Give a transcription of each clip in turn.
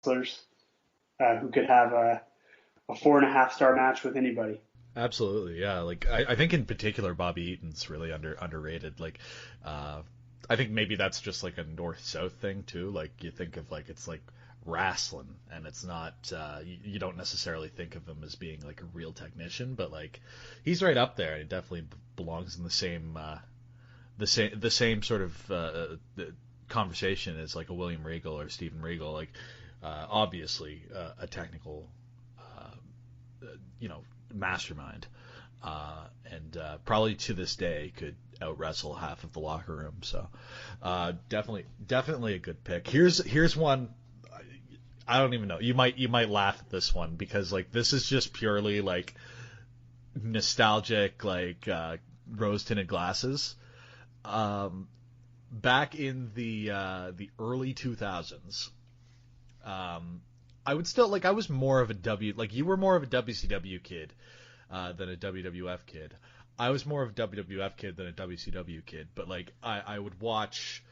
wrestlers who could have a 4.5-star match with anybody. Absolutely, yeah. Like I think in particular Bobby Eaton's really underrated. Like I think maybe that's just like a north-south thing too. Like you think of like it's like wrestling, and it's not you don't necessarily think of him as being like a real technician, but like he's right up there. He definitely belongs in the same sort of conversation as like a William Regal or Steven Regal. Like obviously a technical mastermind, and probably to this day could out wrestle half of the locker room. So definitely a good pick. Here's one. I don't even know. You might laugh at this one because like this is just purely like nostalgic, like rose tinted glasses. Back in the early 2000s, I would still like I was more of a you were more of a WCW kid than a WWF kid. I was more of a WWF kid than a WCW kid, but like I would watch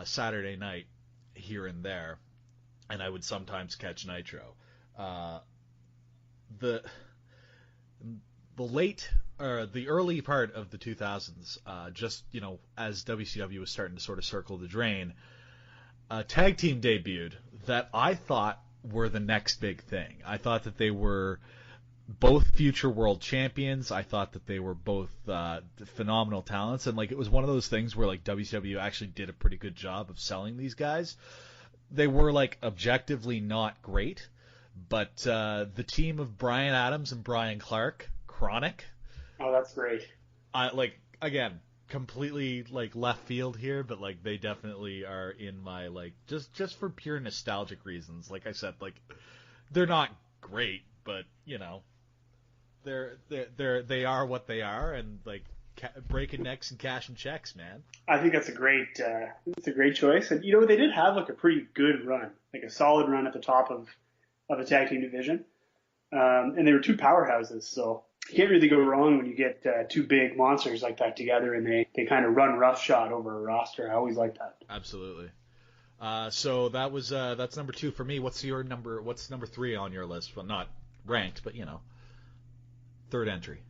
Saturday Night here and there, and I would sometimes catch Nitro. The early part of the 2000s, just as WCW was starting to sort of circle the drain, a tag team debuted that I thought were the next big thing. I thought that they were both future world champions. I thought that they were both phenomenal talents, and like it was one of those things where like WCW actually did a pretty good job of selling these guys. They were like objectively not great, but the team of Brian Adams and Brian Clark, Chronic. Oh, that's great. Again, completely like left field here, but like they definitely are in my like just for pure nostalgic reasons. Like I said, like they're not great, but they are what they are, and like breaking necks and cashing checks, man. I think that's a great choice. And they did have like a pretty good run, like a solid run at the top of a tag team division, and they were two powerhouses, so you can't really go wrong when you get two big monsters like that together, and they kind of run roughshod over a roster. I always like that. Absolutely. So that's number 2 for me. What's number 3 on your list? Well, not ranked, but third entry.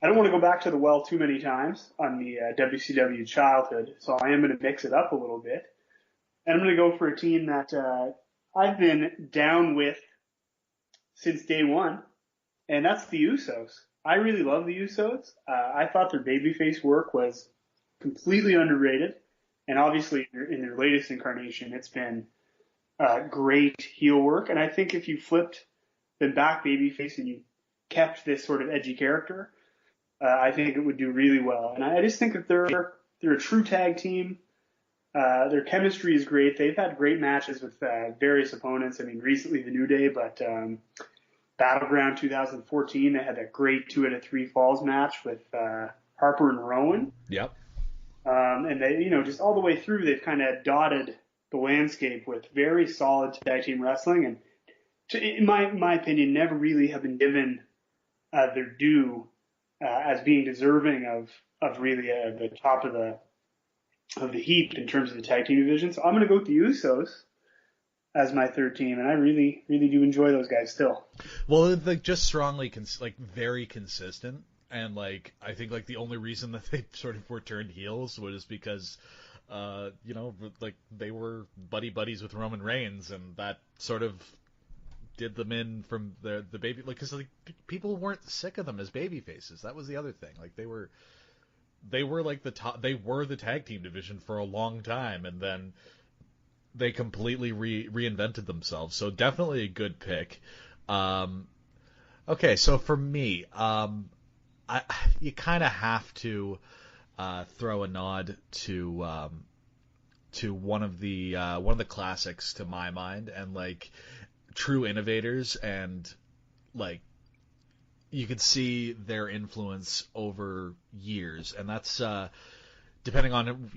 I don't want to go back to the well too many times on the WCW childhood, so I am going to mix it up a little bit. And I'm going to go for a team that I've been down with since day one, and that's the Usos. I really love the Usos. I thought their babyface work was completely underrated, and obviously in their latest incarnation, it's been great heel work. And I think if you flipped them back babyface and you kept this sort of edgy character, I think it would do really well. And I just think that they're a true tag team. Their chemistry is great. They've had great matches with various opponents. I mean, recently the New Day, but Battleground 2014, they had that great 2 out of 3 falls match with Harper and Rowan. Yep. And they, just all the way through, they've kind of dotted the landscape with very solid tag team wrestling. And in my opinion, never really have been given their due as being deserving of really the top of the heap in terms of the tag team division. So I'm going to go with the Usos as my third team, and I really, really do enjoy those guys still. Well, they're just strongly, very consistent, and like I think like the only reason that they sort of were turned heels was because, like they were buddies with Roman Reigns, and that sort of did them in from the baby, like because like people weren't sick of them as baby faces. That was the other thing. Like they were like the top. They were the tag team division for a long time, and then they completely reinvented themselves. So definitely a good pick. Okay, so for me, you kind of have to throw a nod to one of the classics to my mind, and like true innovators, and like you could see their influence over years, and that's depending on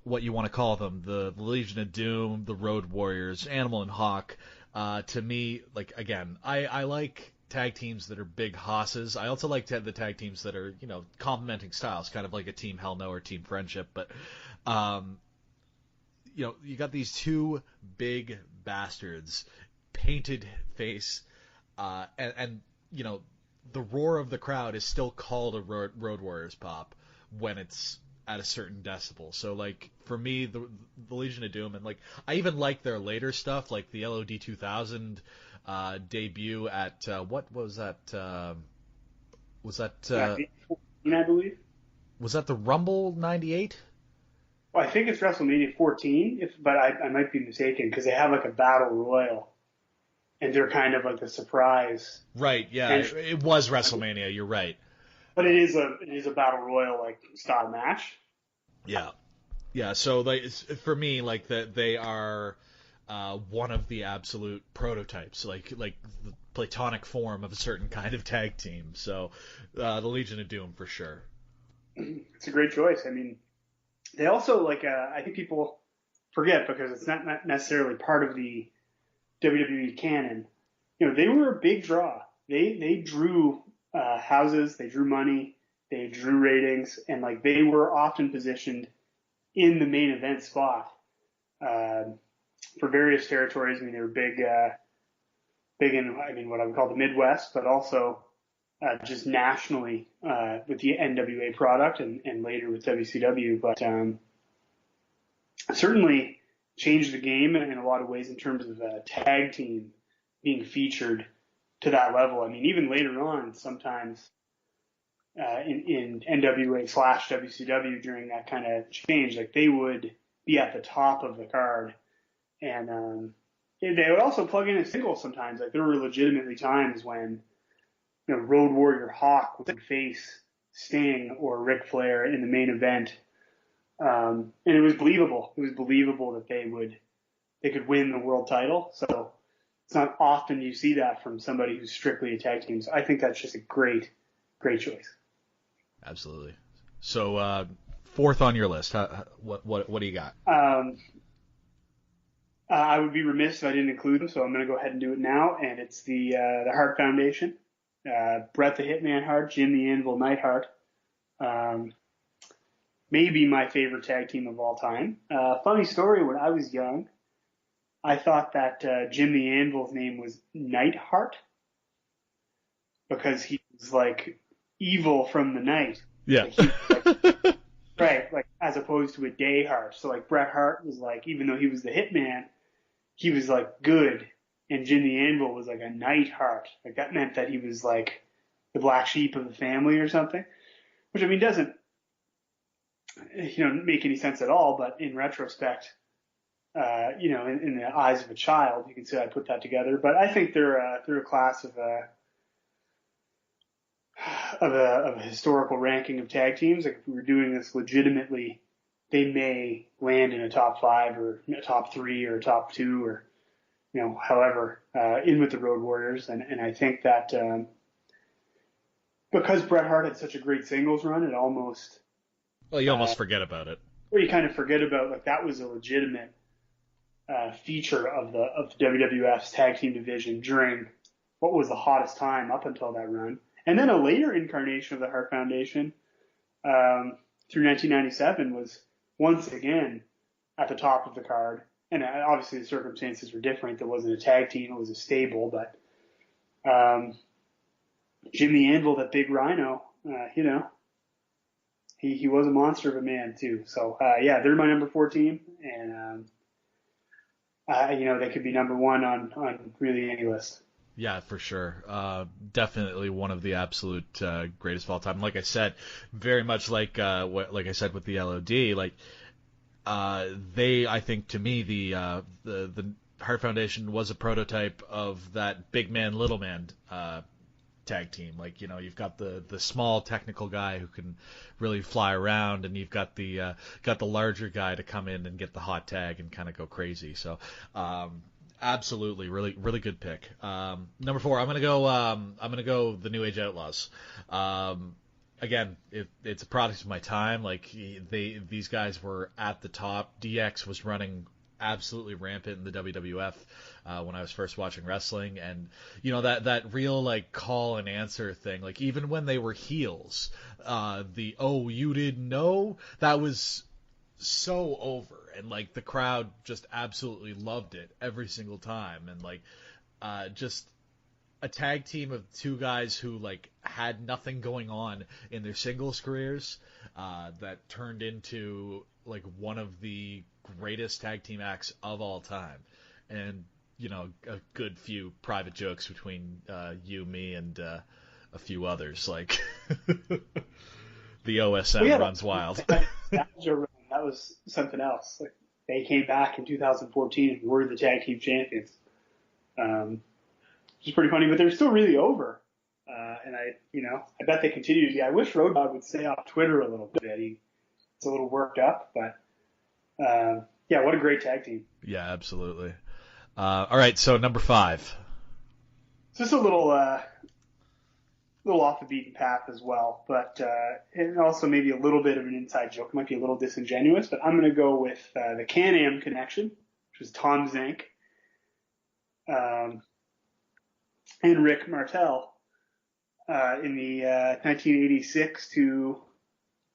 what you want to call them, the Legion of Doom, the Road Warriors, Animal and Hawk. To me, like again, I like tag teams that are big hosses. I also like the tag teams that are complementing styles, kind of like a Team Hell No or Team Friendship. But you got these two big bastards, painted face, and the roar of the crowd is still called a Road Warriors pop when it's at a certain decibel. So like for me, the Legion of Doom, and like I even like their later stuff, like the LOD 2000 debut at what was that? Was that 14, I believe. Was that the Rumble '98? Well, I think it's WrestleMania 14, but I might be mistaken because they have like a battle royal, and they're kind of like the surprise. Right. Yeah, it was WrestleMania. You're right. But it is a battle royal like style match. Yeah. Yeah. So for me, like they are one of the absolute prototypes, like the platonic form of a certain kind of tag team. So the Legion of Doom for sure. It's a great choice. I mean, they also I think people forget because it's not necessarily part of the WWE canon. They were a big draw. They drew houses, they drew money, they drew ratings, and like they were often positioned in the main event spot for various territories. I mean, they were big in what I would call the Midwest, but also just nationally with the NWA product and later with WCW. But certainly changed the game in a lot of ways in terms of tag team being featured to that level. I mean, even later on, sometimes in NWA / WCW during that kind of change, like they would be at the top of the card, and they would also plug in a single sometimes. Like there were legitimately times when Road Warrior Hawk would face Sting or Ric Flair in the main event, and it was believable. It was believable that they could win the world title. So it's not often you see that from somebody who's strictly a tag team. So I think that's just a great choice. Absolutely. So fourth on your list, what do you got? I would be remiss if I didn't include them, so I'm going to go ahead and do it now. And it's the Hart Foundation. Bret the Hitman Hart, Jim the Anvil Neidhart. Maybe my favorite tag team of all time. Funny story, when I was young, I thought that Jim the Anvil's name was Neidhart because he was like evil from the night. Yeah. Right, like as opposed to a day Hart. So like Bret Hart was like, even though he was the Hitman, he was like good, and Jim the Anvil was like a Neidhart. Like that meant that he was like the black sheep of the family or something, which I mean doesn't make any sense at all. But in retrospect, in the eyes of a child, you can say I put that together. But I think they're a class of a historical ranking of tag teams. Like if we were doing this legitimately, they may land in a top 5 or a top 3 or a top 2 or however in with the Road Warriors. And I think that because Bret Hart had such a great singles run, it almost you almost forget about it. Or you kind of forget about like that was a legitimate feature of the WWF's tag team division during what was the hottest time up until that run. And then a later incarnation of the Hart Foundation through 1997 was once again at the top of the card. And obviously the circumstances were different. There wasn't a tag team. It was a stable. But Jim the Anvil, that big rhino, he was a monster of a man too. So, they're my number 4 team. And, they could be number 1 on really any list. Yeah, for sure. Definitely one of the absolute greatest of all time. Like I said, very much like I said with the LOD, like I think to me the Hart Foundation was a prototype of that big man little man tag team. Like you've got the small technical guy who can really fly around, and you've got the larger guy to come in and get the hot tag and kind of go crazy. So. Absolutely, really, really good pick. Number 4, I'm gonna go the New Age Outlaws. Again, it's a product of my time. Like these guys were at the top. DX was running absolutely rampant in the WWF when I was first watching wrestling, and that real like call and answer thing. Like even when they were heels, you didn't know, that was so over, and like the crowd just absolutely loved it every single time, and like just a tag team of two guys who like had nothing going on in their singles careers that turned into like one of the greatest tag team acts of all time. And a good few private jokes between you, me, and a few others, like the OSM runs wild. That was something else. Like, they came back in 2014 and were the tag team champions. Which is pretty funny, but they're still really over. And I bet they continue to be. I wish Road Dogg would stay off Twitter a little bit. It's a little worked up, but yeah, what a great tag team. Yeah, absolutely. All right, so number 5. Just a little off the beaten path as well, but and also maybe a little bit of an inside joke. It might be a little disingenuous, but I'm going to go with the Can-Am connection, which was Tom Zank and Rick Martel in the 1986 to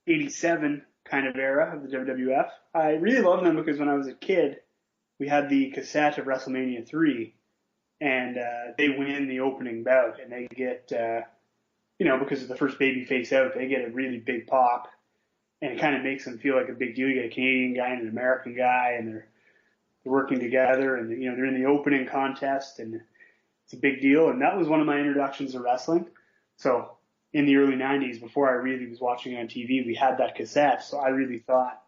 87 kind of era of the WWF. I really love them because when I was a kid, we had the cassette of WrestleMania 3, and they win the opening bout, and they get, because of the first babyface out, they get a really big pop, and it kind of makes them feel like a big deal. You get a Canadian guy and an American guy, and they're working together, and they're in the opening contest, and it's a big deal. And that was one of my introductions to wrestling. So in the early 90s, before I really was watching it on TV, we had that cassette. So I really thought,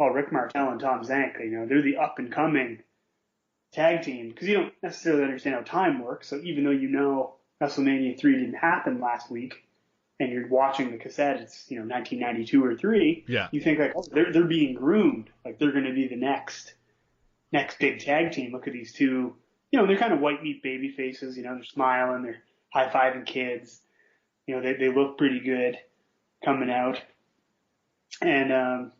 oh, Rick Martel and Tom Zank, they're the up-and-coming tag team. Because you don't necessarily understand how time works. So even though WrestleMania 3 didn't happen last week, and you're watching the cassette, it's 1992 or 3, yeah, you think like, oh, they're being groomed. Like, they're going to be the next big tag team. Look at these two. They're kind of white meat baby faces. They're smiling, they're high-fiving kids. They look pretty good coming out. And,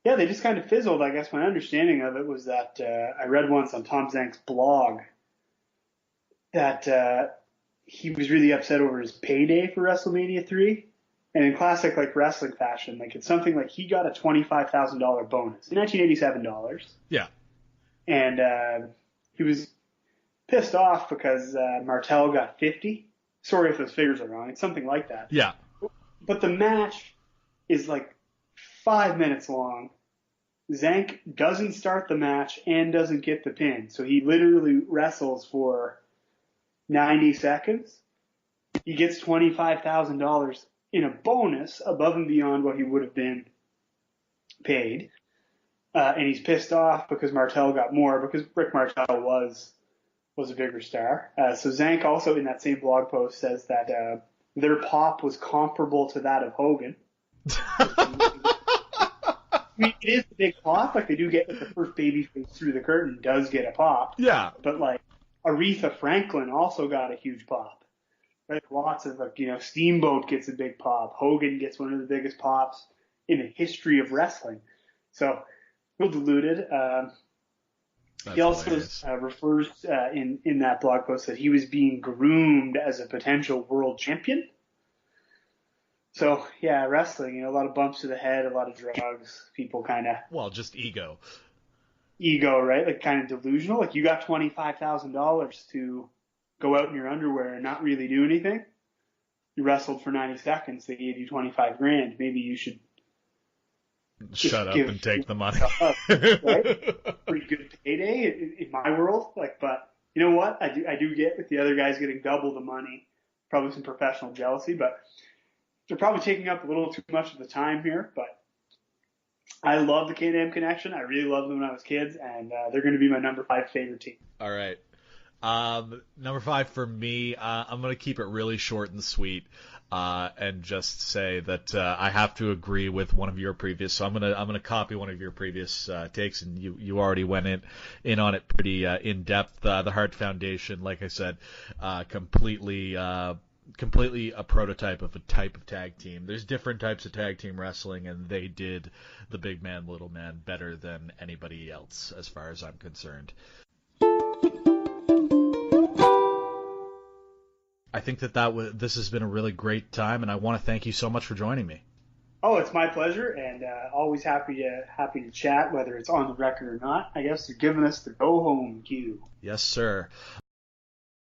they just kind of fizzled. I guess my understanding of it was that I read once on Tom Zank's blog that he was really upset over his payday for WrestleMania 3. And in classic like wrestling fashion, like it's something like he got a $25,000 bonus in 1987 dollars. Yeah. And he was pissed off because Martel got 50. Sorry if those figures are wrong. It's something like that. Yeah. But the match is like 5 minutes long. Zank doesn't start the match and doesn't get the pin. So he literally wrestles for 90 seconds. He gets $25,000 in a bonus above and beyond what he would have been paid. And he's pissed off because Martel got more, because Rick Martel was a bigger star. So Zank also in that same blog post says that their pop was comparable to that of Hogan. I mean, it is a big pop. Like, they do get, like, the first babyface through the curtain does get a pop. Yeah. But, like, Aretha Franklin also got a huge pop. Right? Lots of, like, Steamboat gets a big pop. Hogan gets one of the biggest pops in the history of wrestling. So, a little diluted. He also refers in that blog post that he was being groomed as a potential world champion. So, yeah, wrestling, a lot of bumps to the head, a lot of drugs, people kind of... Well, just ego. Ego, right? Like, kind of delusional. Like, you got $25,000 to go out in your underwear and not really do anything. You wrestled for 90 seconds. They gave you $25,000. Maybe you should... Shut up and take the money. Right? Pretty good payday in my world. Like, but you know what? I do get with the other guys getting double the money. Probably some professional jealousy, but... They're probably taking up a little too much of the time here, but I love the Can-Am connection. I really loved them when I was kids, and they're going to be my number 5 favorite team. All right. Number 5 for me, I'm going to keep it really short and sweet and just say that I have to agree with one of your previous. So I'm gonna copy one of your previous takes, and you already went in on it pretty in depth. The Hart Foundation, like I said, completely a prototype of a type of tag team. There's different types of tag team wrestling, and they did the big man, little man better than anybody else, as far as I'm concerned. I think this has been a really great time, and I want to thank you so much for joining me. Oh, it's my pleasure, and always happy to chat, whether it's on the record or not. I guess you're giving us the go home cue. Yes, sir.